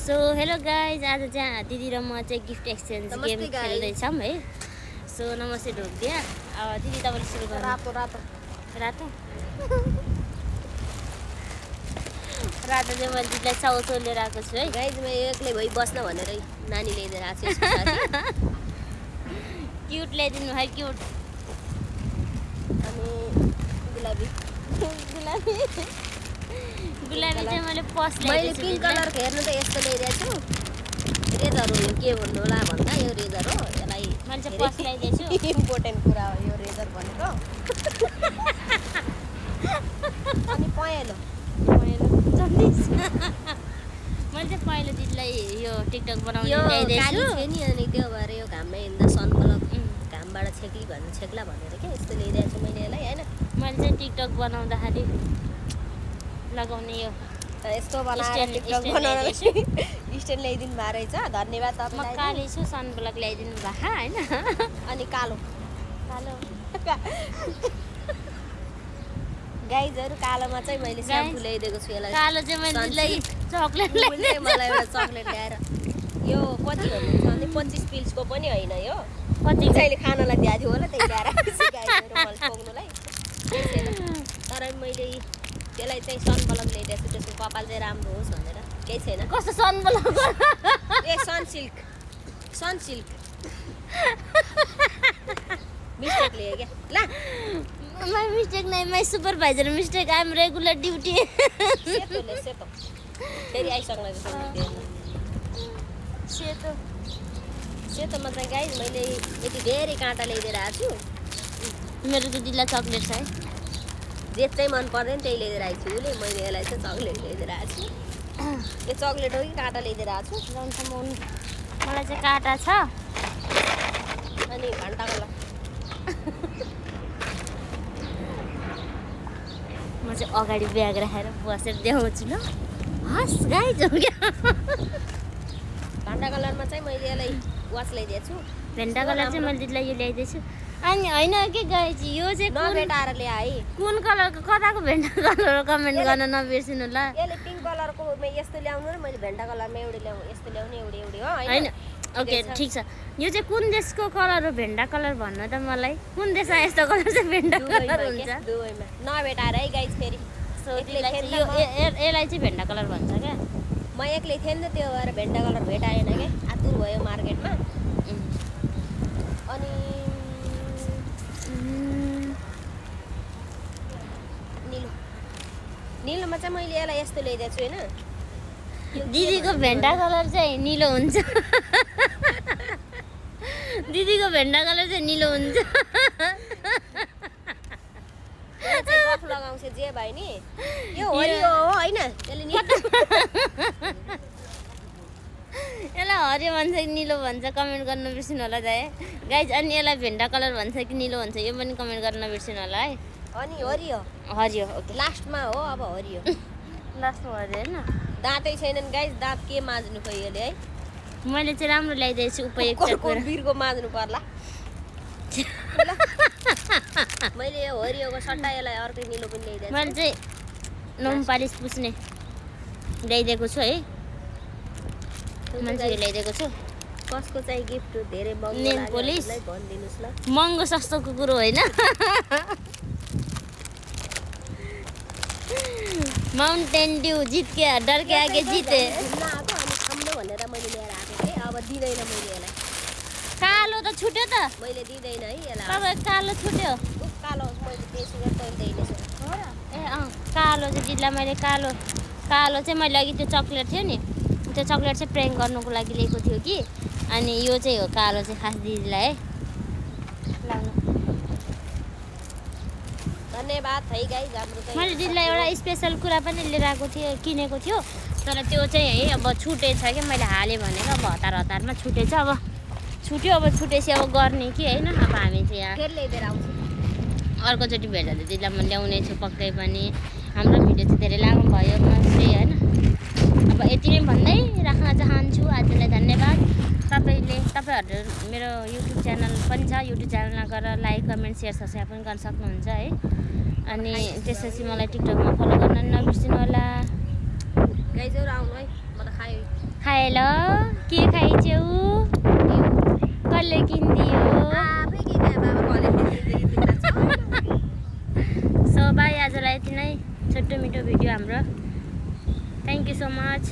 So hello guys, आज चाहिँ दिदी र म चाहिँ गिफ्ट एक्सचेन्ज गेम खेल्दैछौँ है। सो नमस्ते ढोकिदिया। दिदी तपाईँले सुरु गर्नु। रातो रातो रातो रातो चाहिँ मैले दिदीलाई चाउचो लिएर आएको छु है। गाइज म एक्लै भइ बस्न भनेर नानी ल्याइदिएर आएको छु यसको साथी। क्युट ल्याइदिनु है, क्युट। अनि गुलाबी गुलाबी गुलाबी चाहिँ मैले पर्स मैले ल्याइदिएको छु। पिङ्क कलर हेर्नु त यस्तो ल्याइदिएको छु। रेजर हो यो, के भन्नु होला भन्दा यो रेजर हो। यसलाई मैले चाहिँ पर्स ल्याइदिएको छु। इम्पोर्टेन्ट कुरा हो यो रेजर भनेको। अनि पहेँलो मैले चाहिँ पहिलो दिदीलाई यो टिकटक बनाउनु यो ल्याइदिएको काली छु। थियो नि, अनि त्यो भएर यो घाममा हिँड्दा सनब्लक घामबाट छेक्ला भनेर क्या यस्तो ल्याइदिएको छु मैले यसलाई होइन। मैले चाहिँ टिकटक बनाउँदाखेरि लगाउने यो यस्तो बनाएर टिकटक बनाउन स्ट्यान्ड ल्याइदिनु भएको रहेछ। धन्यवाद म तपाईँलाई। काली छु, सनब्लक ल्याइदिनु भएको होइन। अनि कालो कालो गाइजहरू कालोमा चाहिँ मैले स्याम्पू ल्याइदिएको छु यसलाई। कालो चाहिँ मैले दिदीलाई चक्लेट उसले मलाई एउटा चक्लेट ल्याएर यो कति भन्नुहुन्छ भने 25 पिल्सको पनि होइन यो। कति कसैले खानलाई दिएको थियो होला त्यही ल्याएर गाइजहरू मलाई ठोक्नुलाई। तर मैले त्यसलाई चाहिँ सनब्लक ल्याइदिएको छु, त्यसको कपाल चाहिँ राम्रो होस् भनेर। केही छैन। कस्तो सनब्लक ए सनसिल्क मिस्टेक लिए क्या ला। माई मिस्टेक नै, my supervisor mistake, I am regular duty. सेतो फेरि आइसक्नु सेतो सेतोमा चाहिँ गाइज मैले यति धेरै काँटा ल्याइदिएर आएको छु। मेरो दिदीलाई चक्लेट छ है। जे चाहिँ मन पर्दैन त्यही ल्याइदिएर आएको छु उसले। मैले यसलाई चाहिँ चक्लेट ल्याइदिएर आएको छु। यो चक्लेट हो कि काँटा ल्याइदिएर आएको छु। मलाई चाहिँ काँटा छ। अनि घन्टा कलर म चाहिँ अगाडि ब्याग राखेर बसेर देखाउँछु ल। हस् गाइज हो क्या। घन्टा कलरमा चाहिँ मैले यसलाई वाच ल्याइदिएको छु। भेन्टा कलर चाहिँ मैले दिदीलाई यो ल्याइदिएको छु। अनि होइन के गाइज, यो चाहिँ नभेटाएर ल्याए है। कुन कलरको, कताको भेन्टा कलर हो कमेन्ट गर्न नबिर्सिनु ल। यसले पिङ्क कलरको यस्तो ल्याउनु र मैले भेन्टा कलरमा एउटै ल्याउँ, यस्तो ल्याउने एउटै हो होइन। ओके ठिक छ। यो चाहिँ कुन देशको कलर हो भेन्टा कलर भन्नु त मलाई। कुन देशमा यस्तो कलर चाहिँ भेन्टा कलर हुन्छ? दुवैमा नभेटाएर है गाइज फेरि। यसलाई चाहिँ भेन्टा कलर भन्छ क्या। म एक्लै थिएँ नि त, त्यो भएर भेन्टा कलर भेटाएन क्या। आतुर भयो मार्केटमा। अनि निलोमा चाहिँ मैले यसलाई यस्तो ल्याइदिएको छु होइन। दिदीको भेन्टा कलर चाहिँ निलो हुन्छ। दिदीको भेन्टा कलर चाहिँ निलो हुन्छ। गफ लगाउँछ जे भाइ नि, यो हरियो हो होइन। त्यसले नि यसलाई हरियो भन्छ कि निलो भन्छ कमेन्ट गर्न नबिर्सिनु होला दाइ गाइज। अनि यसलाई भेन्टा कलर भन्छ कि निलो भन्छ यो पनि कमेन्ट गर्न नबिर्सिनु होला है। अनि हरियो हरियो ओके। लास्टमा हो अब हरियो। लास्टमा हरियो होइन। दाँतै छैनन् गाइज, दाँत के माझ्नु खोइ यसले है। मैले चाहिँ राम्रो ल्याइदिएको छु उपयुक्त कुरा। बिरको माझ्नु पर्ला। मैले यो हरियोको सट्टा यसलाई अर्कै निलो पनि ल्याइदिएको मैले चाहिँ नोम पालिस पुस्ने ल्याइदिएको छु है। मान्छे ल्याइदिएको छु। कसको चाहिँ गिफ्ट धेरै नेल पोलिस भनिदिनुहोस् ल। महँगो सस्तोको कुरो होइन। माउन्टेन ड्यू जित के डर के आगे जिते। घुम्न आएको अनि खाम्नु भनेर मैले ल्याएर आएको थिएँ। अब दिँदैन मैले यसलाई। कालो त छुट्यो त। मैले दिँदैन है यसलाई। तपाईँ कालो छुट्यो। कालो मैले त्यसो गरेर तैँले दिएछ ए कालो चाहिँ दिदीलाई मैले कालो चाहिँ मैले अघि त्यो चक्लेट थियो नि, त्यो चक्लेट चाहिँ प्र्याङ्क गर्नुको लागि लिएको थियो कि। अनि यो चाहिँ हो कालो चाहिँ खास दिदीलाई है। लाउनु धन्यवाद है गाइज। हाम्रो चाहिँ मैले दिदीलाई एउटा स्पेसल कुरा पनि लिएर आएको थिएँ, किनेको थियो। तर त्यो चाहिँ है अब छुटेछ कि मैले हालेँ भनेको। अब हतारमा छुटेछ। अब छुट्यो, अब छुटेपछि अब गर्ने कि होइन। अब हामी चाहिँ यहाँ फेरि ल्याइदिएर आउँछु। अर्कोचोटि भेट्दा त दिदीलाई म ल्याउने छु पक्कै पनि। हाम्रो भिडियो चाहिँ धेरै लामो भयो मस्ती होइन। अब यति नै भन्दै राख्न चाहन्छु। आजलाई धन्यवाद। तपाईँहरू मेरो युट्युब च्यानल पनि छ। युट्युब च्यानलमा गएर लाइक कमेन्ट सेयर सब्सक्राइब पनि गर्न सक्नुहुन्छ है। अनि त्यसपछि मलाई टिकटकमा फलो गर्न नबिर्सिनु होला। गाइजहरु आउनु है, म त खाएँ। खाए ल के खाइछौ कसले किनिदियो आफै किने बाबा भले सो बाई आजलाई यति नै छोटो मिठो भिडियो हाम्रो थ्याङ्क यू सो मच